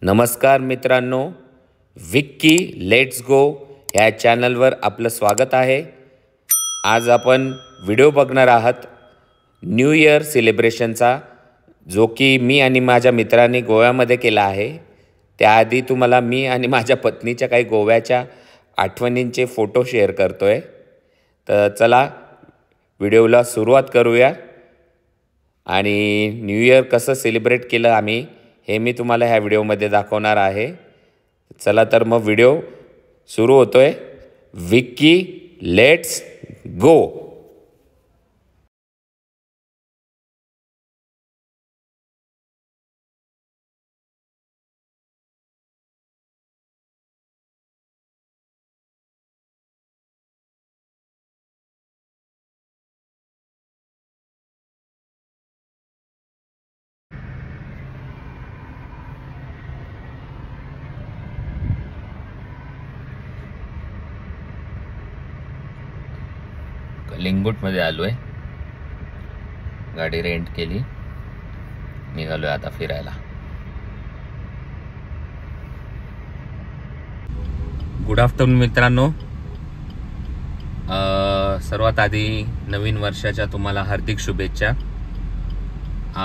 नमस्कार मित्रांनो, Vicky let's go ह्या चॅनलवर आपलं स्वागत आहे। आज आपण व्हिडिओ बघणार आहात न्यू इयर सेलिब्रेशनचा, जो की मी आणि माझ्या मित्रांनी गोव्यामध्ये केला आहे। त्याआधी तुम्हाला मी आणि माझ्या पत्नीच्या काही गोव्याच्या आठवणींचे फोटो शेअर करतोय। तर चला व्हिडिओला सुरुवात करूया आणि न्यू इयर कसं सेलिब्रेट केलं आम्ही हे मी तुम्हाला ह्या व्हिडिओमध्ये दाखवणार आहे। चला तर मग व्हिडिओ सुरू होतोय। Vicky let's go. कलिंगूटमध्ये आलोय, गाडी रेंट केली, निघालोय आता फिरायला। गुड आफ्टरनून मित्रांनो, सर्वात आधी नवीन वर्षाच्या तुम्हाला हार्दिक शुभेच्छा।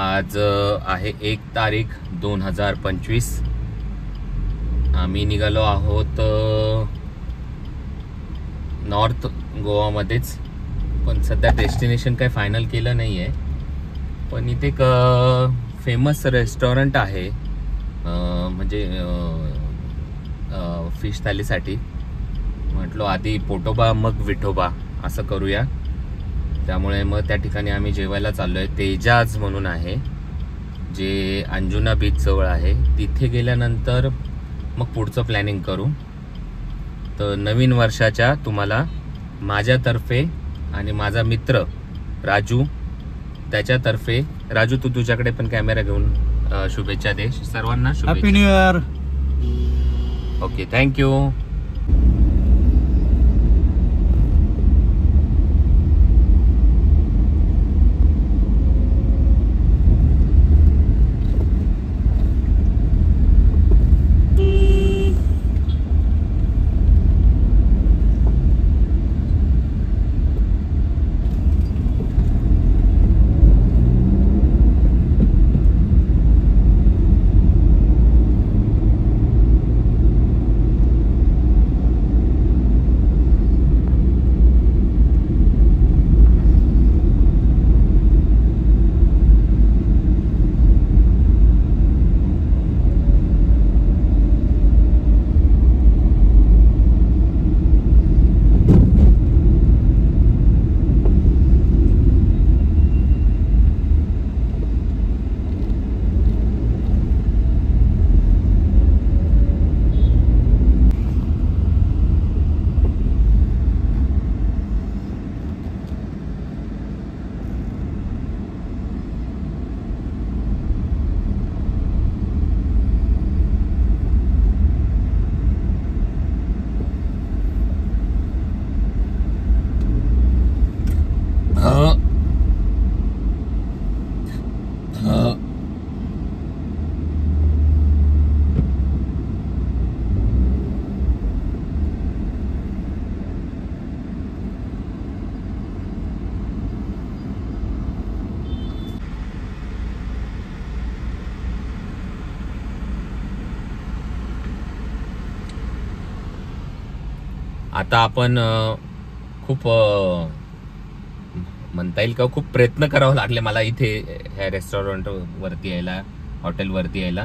आज आहे 1 तारीख 2025। आम्ही निघालो आहोत नॉर्थ गोवामध्येच, पण सध्या डेस्टिनेशन काही फायनल केलं नाही आहे। पण इथे एक फेमस रेस्टॉरंट आहे, म्हणजे फिश थालीसाठी। म्हटलो आधी पोटोबा मग विठोबा असं करूया, त्यामुळे मग त्या ठिकाणी आम्ही जेवायला चाललोय। तेजाज म्हणून आहे, जे अंजुना बीच जवळ आहे। तिथे गेल्यानंतर मग पुढचं प्लॅनिंग करू। तर नवीन वर्षाच्या तुम्हाला माझ्यातर्फे आणि माझा मित्र राजू त्याच्यातर्फे, राजू तू तुझ्याकडे पण कॅमेरा घेऊन शुभेच्छा दे सर्वांना। Happy new year. Okay, thank you. आता आपण खूप म्हणता येईल का, खूप प्रयत्न करावे लागले मला इथे ह्या रेस्टॉरंट वरती यायला, हॉटेल वरती यायला,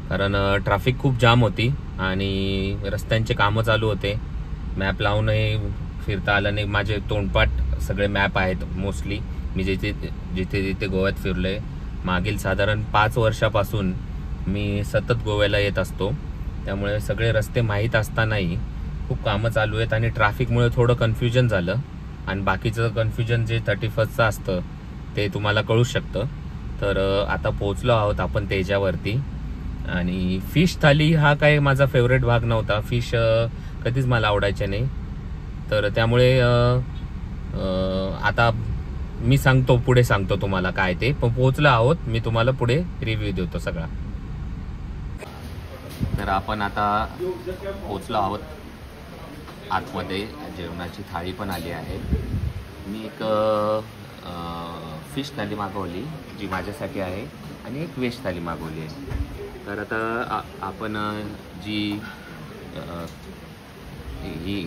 कारण ट्रॅफिक खूप जाम होती आणि रस्त्यांचे कामं चालू होते। मॅप लावूनही फिरता आलं नाही। माझे तोंडपाठ सगळे मॅप आहेत मोस्टली, मी जिथे जिथे गोव्यात फिरलोय। मागील साधारण 5 वर्षापासून मी सतत गोव्याला येत असतो, त्यामुळे सगळे रस्ते माहीत असतानाही खूप कामं चालू आहेत आणि ट्रॅफिकमुळे थोडं कन्फ्युजन झालं। आणि बाकीचं कन्फ्युजन जे 31st असतं ते तुम्हाला कळू शकतं। तर आता पोहोचलो आहोत आपण तेजावरती। आणि फिश थाली हा काय माझा फेवरेट भाग नव्हता, फिश कधीच मला आवडायचे नाही। तर त्यामुळे आता मी पुढे सांगतो तुम्हाला काय ते, पण पोहोचलो आहोत, मी तुम्हाला पुढे रिव्ह्यू देतो सगळा। तर आपण आता पोचलो आहोत आतमध्ये. जेवणाची थाळी पण आली आहे. मी एक फिश थाली मागवली जी माझ्यासाठी आहे आणि एक व्हेज थाली मागवली आहे. तर आता आपण जी ही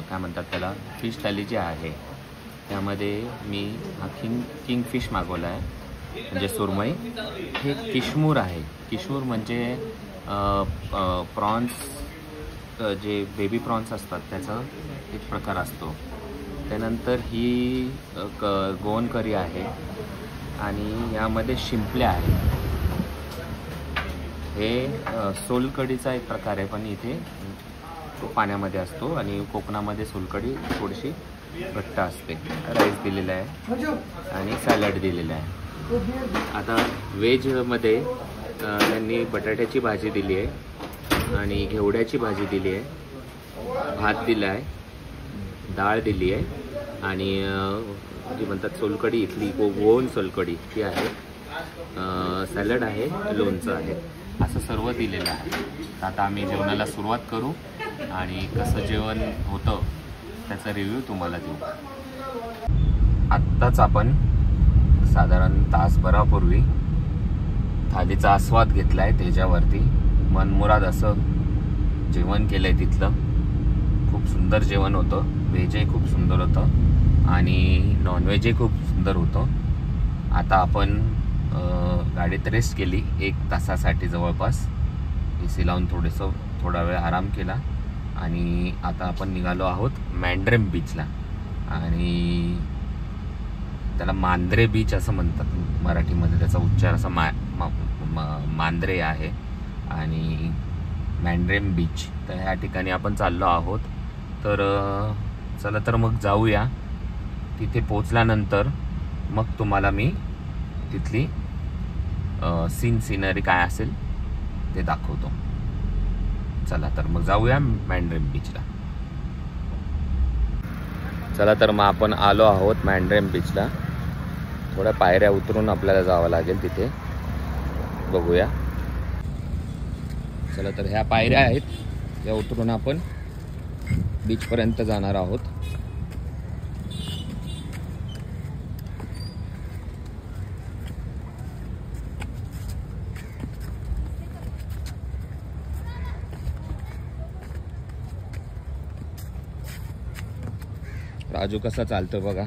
काय म्हणतात त्याला फिश थाली जी आहे त्यामध्ये मी हा किंगफिश मागवला आहे म्हणजे सुरमई. हे किशमूर आहे. किशमूर म्हणजे प्रॉन्स जे बेबी प्रॉन्स असतात त्याचा एक प्रकार असतो. त्यानंतर ही गोवन करी आहे आणि यामध्ये शिंपल्या आहे. हे सोलकडीचा एक प्रकार आहे पण इथे तो पाण्यामध्ये असतो आणि कोकणामध्ये सोलकढी थोडीशी घट्ट असते. राईस दिलेला आहे आणि सॅलड दिलेला आहे. आता व्हेजमध्ये त्यांनी बटाट्याची भाजी दिली आहे आणि घेवड्याची भाजी दिली आहे, भात दिला आहे, डाळ दिली आहे आणि जी म्हणतात सोलकढी इथली गोवन सोलकढी ती आहे, सॅलड आहे, लोणचं आहे, असं सर्व दिलेलं आहे. तर आता आम्ही जेवणाला सुरुवात करू आणि कसं जेवण होतं त्याचा रिव्ह्यू तुम्हाला देऊ. आत्ताच आपण साधारण तासभरापूर्वी थालीचा आस्वाद घेतला आहे. त्याच्यावरती मनमुराद असं जेवण केलं आहे. तिथलं खूप सुंदर जेवण होतं. व्हेजही खूप सुंदर होतं आणि नॉनव्हेजही खूप सुंदर होतं. आता आपण गाडीत रेस्ट केली 1 तासासाठी जवळपास. AC लावून थोडा वेळ आराम केला आणि आता आपण निघालो आहोत मॅन्ड्रेम बीचला. आणि त्याला मांद्रे बीच असं म्हणतात मराठीमध्ये. त्याचा उच्चार असा मांद्रे आहे आणि मॅन्ड्रेम बीच. तर ह्या ठिकाणी आपण चाललो आहोत. तर चला तर मग जाऊया. तिथे पोचल्यानंतर मग तुम्हाला मी तिथली सिनरी काय असेल ते दाखवतो. चला तर मग जाऊया मॅन्ड्रेम बीचला. चला तर मग आपण आलो आहोत मॅन्ड्रेम बीचला. थोड्या पायऱ्या उतरून आपल्याला जावं लागेल तिथे. बघूया. चला तर ह्या पायऱ्या आहेत, या उतरून आपण बीचपर्यंत जाणार आहोत. राजू कसा चालतो बघा.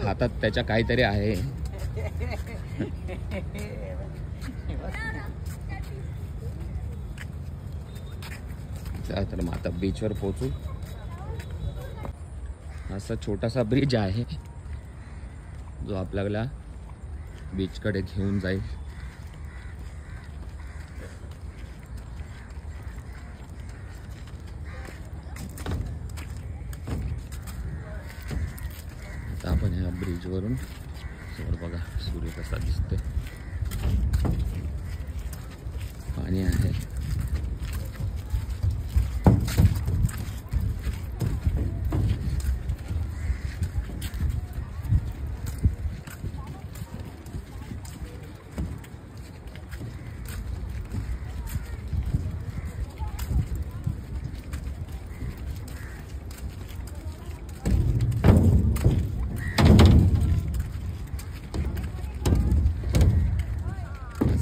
हातात त्याच्या काहीतरी आहे. चला तर मग आता बीचवर पोहोचू. असा छोटासा ब्रिज आहे जो आपल्याला बीचकडे घेऊन जाईल. आता आपण ह्या ब्रिजवरून समोर बघा सूर्य कसा दिसतोय. पाणी आहे.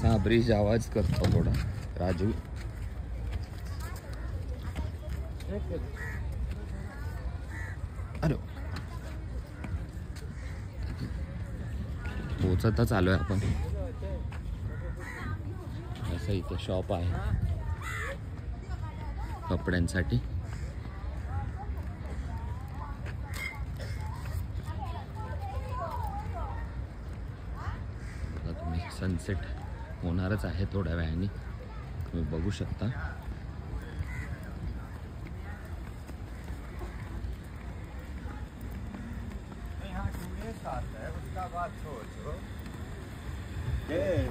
हा ब्रिज आवाज करतो थोडा. राजू अरे पोचतच आलोय आपण. असं इथे शॉप आहे कपड्यांसाठी. तुम्ही सनसेट होणारच आहे थोड्या वेळाने, तुम्ही बघू शकता.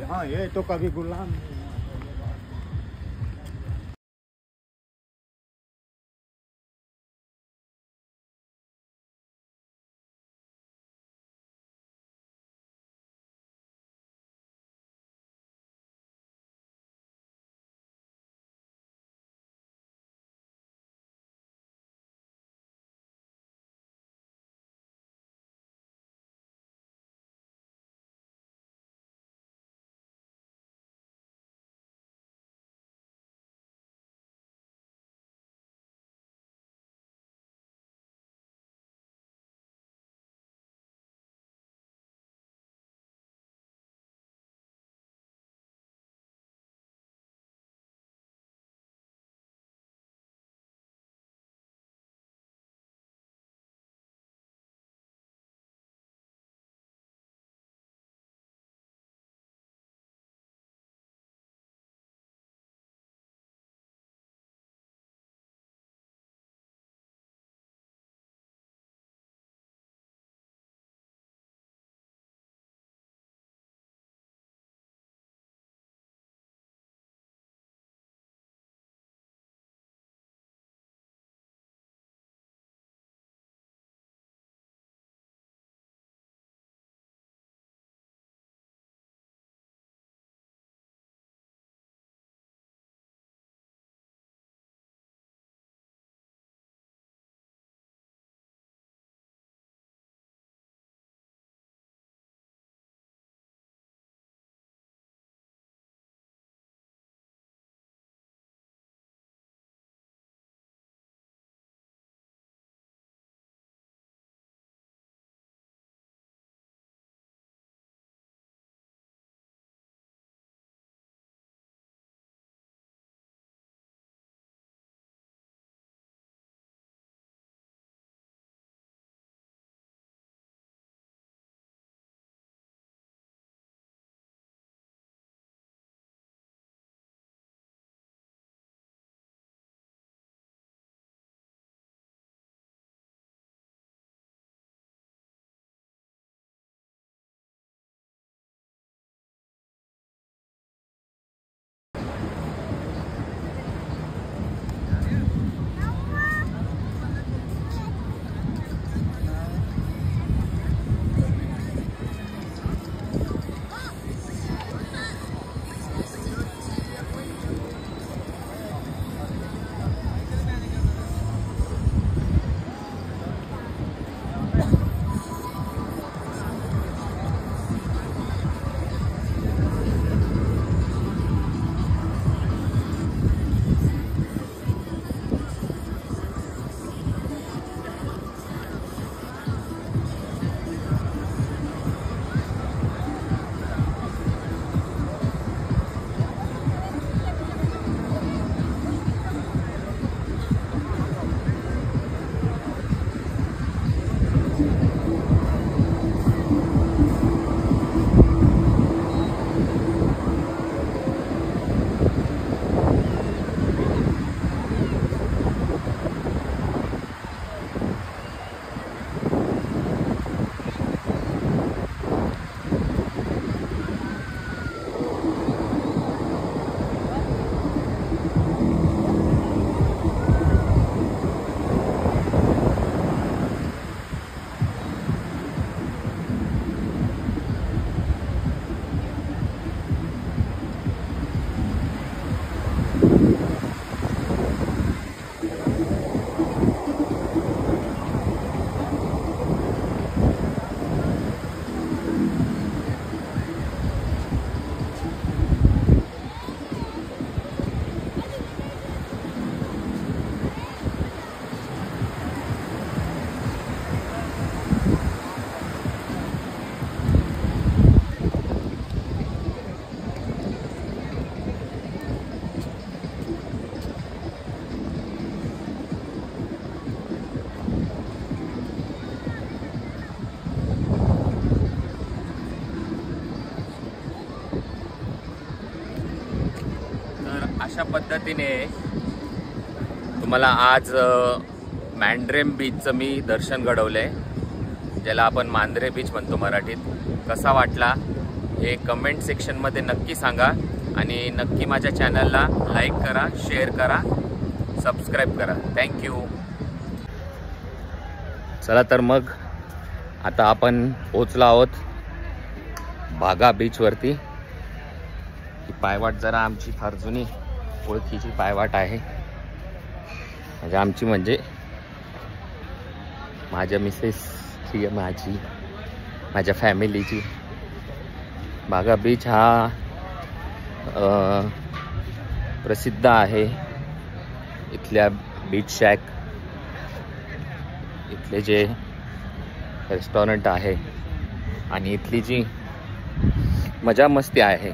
हाँ ये तो कभी गुलाम अशा पद्धतीने तुम्हाला आज मॅन्ड्रेम बीचचं मी दर्शन घडवलंय, ज्याला आपण मांद्रे बीच म्हणतो मराठीत. कसा वाटला हे कमेंट सेक्शनमध्ये नक्की सांगा आणि नक्की माझ्या चॅनलला लाईक करा, शेअर करा, सबस्क्राईब करा. थँक्यू. चला तर मग आता आपण पोहोचलो आहोत बागा बीचवरती. ही पायवाट जरा आमची फार जुनी ओळखीची पायवाट आहे. आमची म्हणजे माझ्या मिसेसची, माझ्या फॅमिलीची. बागा बीच हा प्रसिद्ध आहे. इथल्या बीच शॅक, इथले जे रेस्टॉरंट आहे आणि इथली जी मजा मस्ती आहे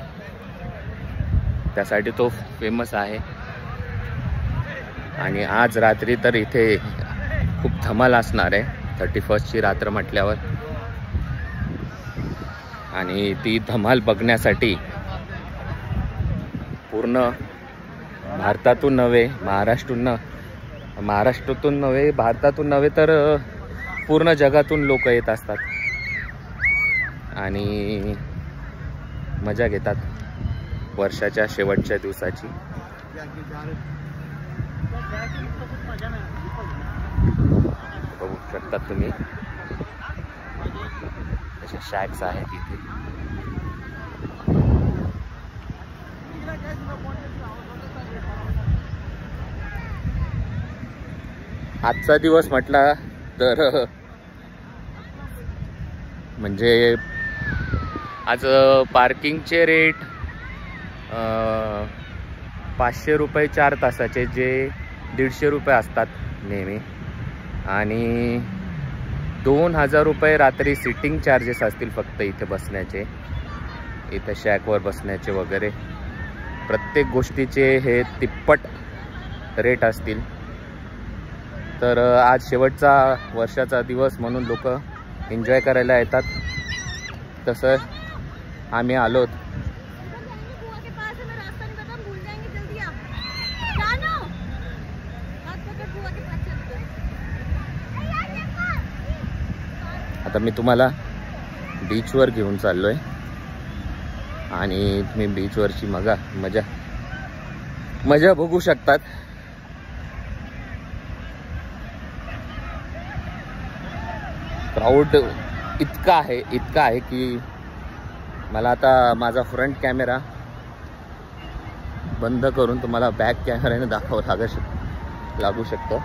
त्यासाठी तो फेमस आहे. आणि आज रात्री तर इथे खूप धमाल असणार आहे 31ची रात्र म्हटल्यावर. आणि ती धमाल बघण्यासाठी पूर्ण भारतातून नव्हे, महाराष्ट्रातून नव्हे, भारतातून नव्हे तर पूर्ण जगातून लोक येत असतात आणि मजा घेतात वर्षाच्या शेवटच्या दिवसाची. बघू शकतात तुम्ही असे शॅक्स आहेत इथे. आजचा दिवस म्हटला तर म्हणजे आज पार्किंगचे रेट 500 रुपये 4 तासाचे, जे 150 रुपये असतात नेहमी. आणि 2000 रुपये रात्री सिटिंग चार्जेस असतील फक्त इथे बसण्याचे, इथे शॅकवर बसण्याचे वगैरे. प्रत्येक गोष्टीचे हे तिप्पट रेट असतील. तर आज शेवटचा वर्षाचा दिवस म्हणून लोक एन्जॉय करायला येतात. तसं आम्ही आलोत. आता मी तुम्हाला बीचवर घेऊन चाललोय आणि तुम्ही बीचवरची मजा बघू शकतात. क्राऊड इतका आहे की मला आता माझा फ्रंट कॅमेरा बंद करून तुम्हाला बॅक कॅमेऱ्याने दाखवावं लागू शकतो.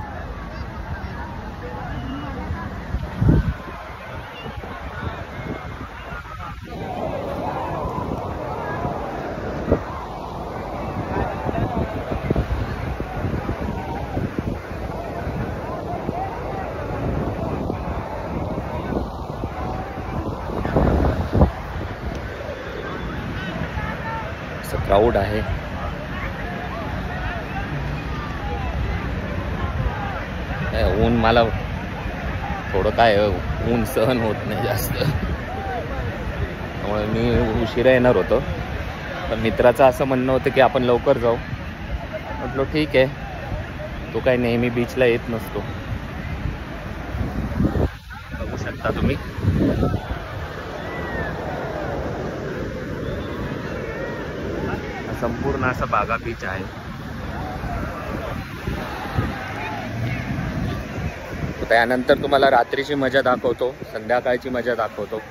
क्राऊड आहे. ऊन मला थोडं ऊन सहन होत नाही जास्त, त्यामुळे मी उशिरा येणार होतो. पण मित्राचं असं म्हणणं होतं की आपण लवकर जाऊ. म्हटलं ठीक आहे, तो काय नेहमी बीचला येत नसतो. बघू शकता तुम्ही संपूर्ण असा बागा बीच आहे. त्यानंतर तुम्हाला रात्रीची मजा दाखवतो, संध्याकाळची मजा दाखवतो.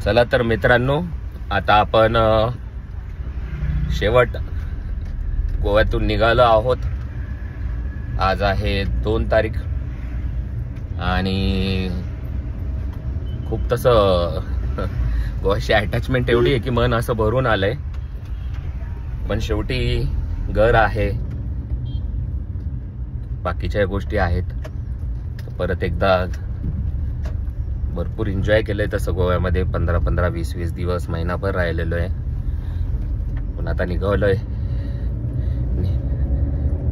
चला तर मित्रांनो, आता आपण शेवट गोव्यातून निघालो आहोत. आज आहे 2 तारीख आणि खूप तसं गोव्याची अटॅचमेंट एवढी आहे की मन असं भरून आलंय. पण शेवटी घर आहे, बाकीच्या गोष्टी आहेत. परत एकदा भरपूर एन्जॉय केलंय तसं गोव्यामध्ये. 15-15, 20-20 दिवस, महिनाभर राहिलेलो आहे. पण आता निघालोय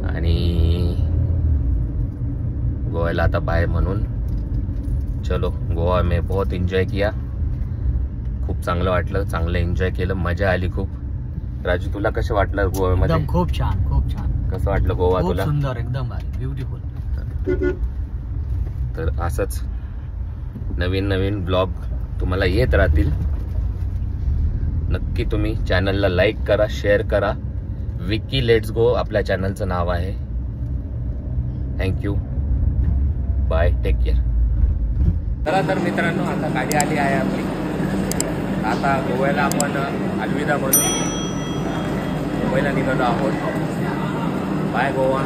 आणि गोव्याला आता बाय म्हणून. चलो, गोवा में बहुत एन्जॉय किया. खूप चांगलं वाटलं, चांगलं एन्जॉय केलं, मजा आली खूप. राजू, तुला कसं वाटलं गोव्यामध्ये? खूप छान, खूप छान. कसं वाटलं गोवा खूप तुला? सुंदर, एकदम भारी, ब्युटिफुल. तर असंच नवीन नवीन ब्लॉग तुम्हाला येत राहतील. नक्की तुम्ही चॅनलला लाईक करा, शेअर करा. विकी लेट्स गो आपल्या चॅनलचं नाव आहे. Thank you, bye, take care. चला तर मित्रांनो, आता गाडी आली आहे आपली. आता गोव्याला आपण अलविदा म्हणून मुंबईला निघालो आहोत. बाय गोवा.